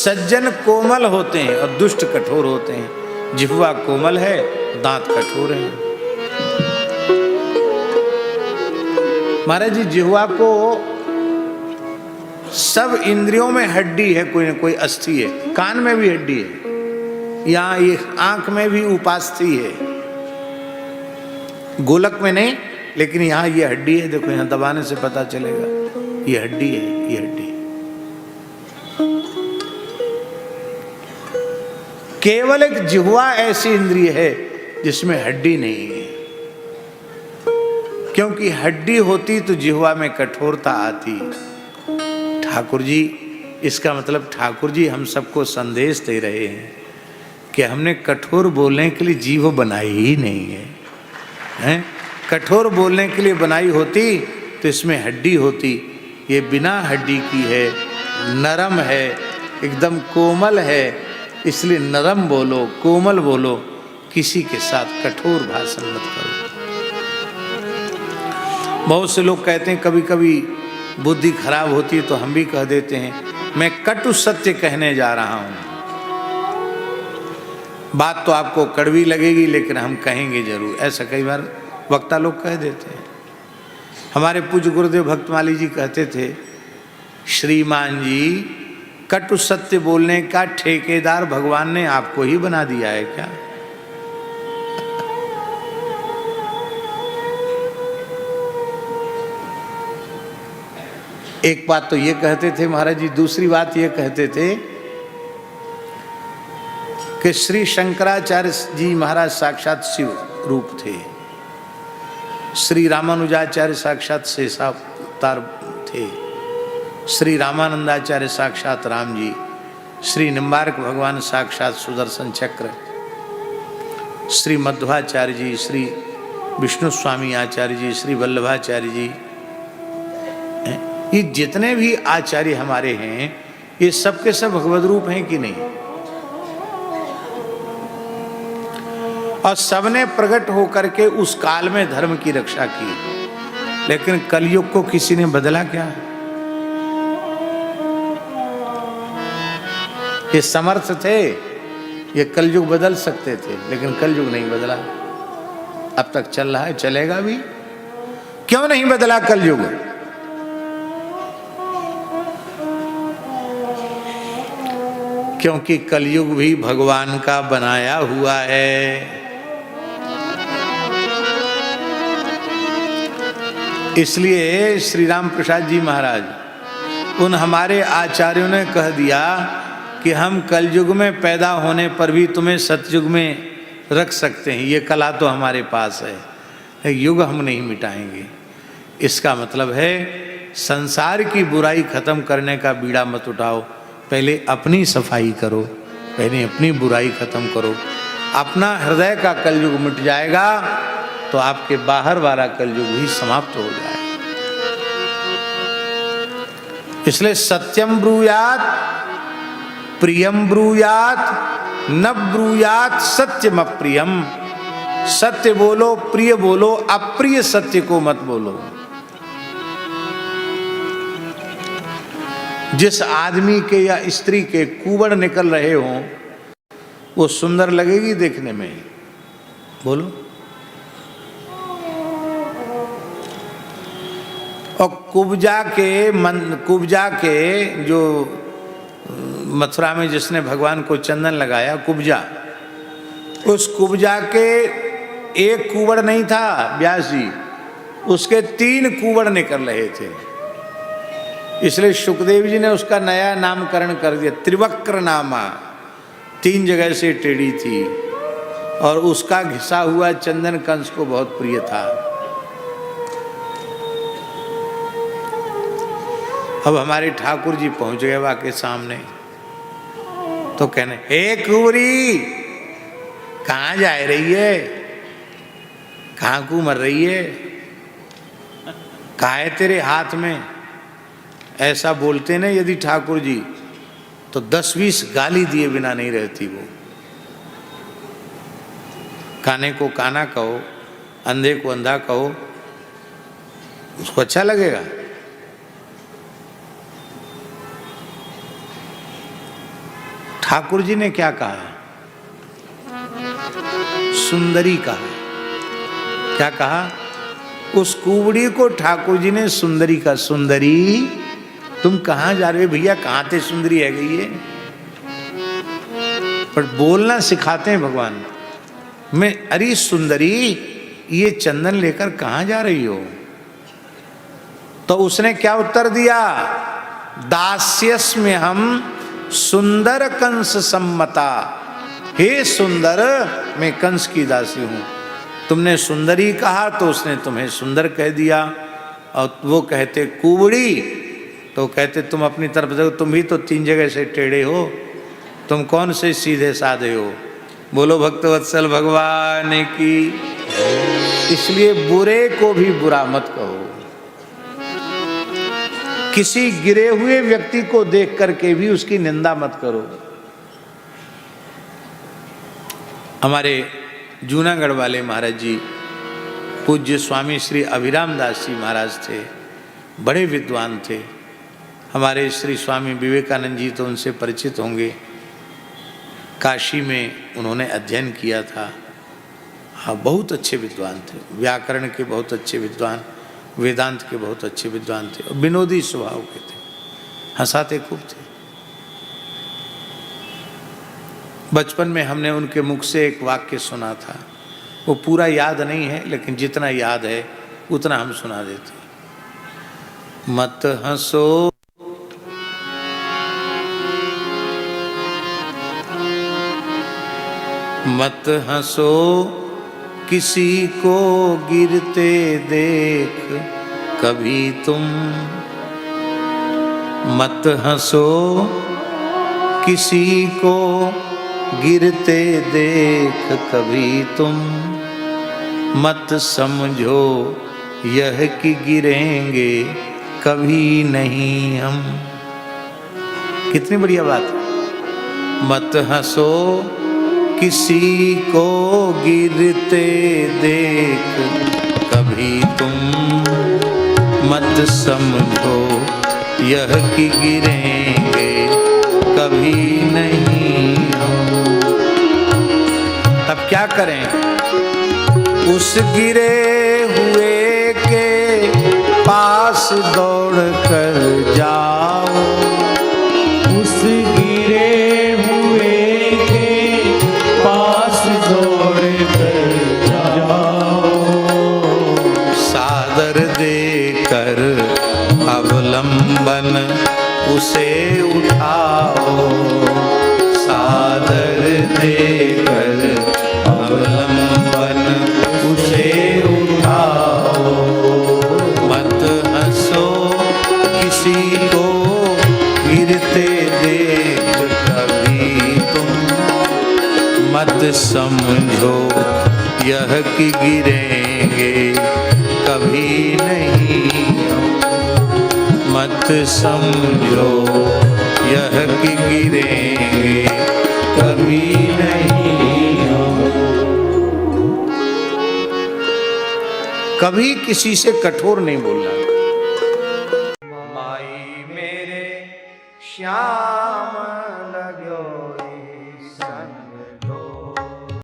सज्जन कोमल होते हैं और दुष्ट कठोर होते हैं। जिह्वा कोमल है, दांत कठोर हैं। महाराज जी, जिह्वा को सब इंद्रियों में हड्डी है, कोई ना कोई अस्थि है। कान में भी हड्डी है, यहाँ ये आंख में भी उपास्थि है, गोलक में नहीं, लेकिन यहाँ ये हड्डी है। देखो यहाँ दबाने से पता चलेगा, ये हड्डी है, ये हड्डी। केवल एक जिह्वा ऐसी इंद्रिय है जिसमें हड्डी नहीं है, क्योंकि हड्डी होती तो जिह्वा में कठोरता आती। ठाकुर जी, इसका मतलब ठाकुर जी हम सबको संदेश दे रहे हैं कि हमने कठोर बोलने के लिए जीभ बनाई ही नहीं है, हैं? कठोर बोलने के लिए बनाई होती तो इसमें हड्डी होती। ये बिना हड्डी की है, नरम है, एकदम कोमल है, इसलिए नरम बोलो, कोमल बोलो, किसी के साथ कठोर भाषण मत करो। बहुत से लोग कहते हैं कभी कभी बुद्धि खराब होती है तो हम भी कह देते हैं मैं कटु सत्य कहने जा रहा हूं। बात तो आपको कड़वी लगेगी लेकिन हम कहेंगे जरूर, ऐसा कई बार वक्ता लोग कह देते हैं। हमारे पूज्य गुरुदेव भक्तमाली जी कहते थे, श्रीमान जी कटु सत्य बोलने का ठेकेदार भगवान ने आपको ही बना दिया है क्या? एक बात तो ये कहते थे महाराज जी, दूसरी बात ये कहते थे कि श्री शंकराचार्य जी महाराज साक्षात शिव रूप थे, श्री रामानुजाचार्य साक्षात शेषावतार थे, श्री रामानंदाचार्य साक्षात राम जी, श्री निम्बार्क भगवान साक्षात सुदर्शन चक्र, श्री मध्वाचार्य जी, श्री विष्णु स्वामी आचार्य जी, श्री वल्लभाचार्य जी, ये जितने भी आचार्य हमारे हैं ये सब के सब भगवद रूप हैं कि नहीं? और सबने प्रकट होकर के उस काल में धर्म की रक्षा की, लेकिन कलयुग को किसी ने बदला क्या? ये समर्थ थे, ये कलयुग बदल सकते थे, लेकिन कलयुग नहीं बदला। अब तक चल रहा है, चलेगा भी। क्यों नहीं बदला कलयुग? क्योंकि कलयुग भी भगवान का बनाया हुआ है। इसलिए श्री राम प्रसाद जी महाराज उन हमारे आचार्यों ने कह दिया कि हम कलयुग में पैदा होने पर भी तुम्हें सतयुग में रख सकते हैं, ये कला तो हमारे पास है, युग हम नहीं मिटाएंगे। इसका मतलब है संसार की बुराई खत्म करने का बीड़ा मत उठाओ, पहले अपनी सफाई करो, पहले अपनी बुराई खत्म करो। अपना हृदय का कलयुग मिट जाएगा तो आपके बाहर वाला कलयुग भी समाप्त हो जाएगा। इसलिए सत्यम ब्रूयात, प्रियम ब्रूयात, न ब्रूयात सत्यम अप्रियम। सत्य बोलो, प्रिय बोलो, अप्रिय सत्य को मत बोलो। जिस आदमी के या स्त्री के कुबड़ निकल रहे हों वो सुंदर लगेगी देखने में, बोलो। और कुब्जा के जो मथुरा में जिसने भगवान को चंदन लगाया, कुब्जा, उस कुब्जा के एक कुबड़ नहीं था व्यास जी, उसके 3 कुबड़ निकल रहे थे। इसलिए सुखदेव जी ने उसका नया नामकरण कर दिया, त्रिवक्र नामा। 3 जगह से टेढ़ी थी और उसका घिसा हुआ चंदन कंस को बहुत प्रिय था। अब हमारे ठाकुर जी पहुंच गए वहां के सामने, तो कहने, हे कुंवरी कहाँ जा रही है, कहाँ को मर रही है, कहाँ है तेरे हाथ में? ऐसा बोलते ना यदि ठाकुर जी तो 10-20 गाली दिए बिना नहीं रहती वो। काने को काना कहो, अंधे को अंधा कहो, उसको अच्छा लगेगा? ठाकुर जी ने क्या कहा? सुंदरी कहा। क्या कहा? उस कुबड़ी को ठाकुर जी ने सुंदरी का, सुंदरी तुम कहां जा रहे हो भैया, कहां थे सुंदरी है गई है। पर बोलना सिखाते हैं भगवान। मैं, अरे सुंदरी ये चंदन लेकर कहां जा रही हो? तो उसने क्या उत्तर दिया? दास्यस्मि हम सुंदर कंस सम्मता। हे सुंदर, मैं कंस की दासी हूं। तुमने सुंदरी कहा तो उसने तुम्हें सुंदर कह दिया, और वो कहते कुबड़ी तो कहते तुम अपनी तरफ देखो, तुम भी तो 3 जगह से टेढ़े हो, तुम कौन से सीधे साधे हो। बोलो भक्तवत्सल भगवान की। इसलिए बुरे को भी बुरा मत कहो। किसी गिरे हुए व्यक्ति को देख करके भी उसकी निंदा मत करो। हमारे जूनागढ़ वाले महाराज जी, पूज्य स्वामी श्री अभिराम दास जी महाराज थे, बड़े विद्वान थे। हमारे श्री स्वामी विवेकानंद जी तो उनसे परिचित होंगे। काशी में उन्होंने अध्ययन किया था। हाँ, बहुत अच्छे विद्वान थे, व्याकरण के बहुत अच्छे विद्वान, वेदांत के बहुत अच्छे विद्वान थे, और विनोदी स्वभाव के थे, हंसाते खूब थे। बचपन में हमने उनके मुख से एक वाक्य सुना था, वो पूरा याद नहीं है, लेकिन जितना याद है उतना हम सुना देते। मत हंसो मत हंसो किसी को गिरते देख कभी तुम। मत हंसो किसी को गिरते देख कभी तुम। मत समझो यह कि गिरेंगे कभी नहीं हम। कितनी बढ़िया बात है। मत हंसो किसी को गिरते देख कभी तुम। मत समझो यह कि गिरेंगे कभी नहीं हम। तब क्या करें? उस गिरे हुए के पास दौड़ कर जाओ। उस गिरे हुए के पास दौड़ कर जाओ। सादर देकर अवलंबन उसे उठाओ। सादर देकर अवलंबन उसे उठाओ। मत हंसो किसी को गिरते देख कभी तुम। मत समझो यह कि गिरेंगे कभी नहीं हम। मत समझो यह कि गिरेंगे कभी नहीं हम। कभी किसी से कठोर नहीं बोलना। माई मेरे श्याम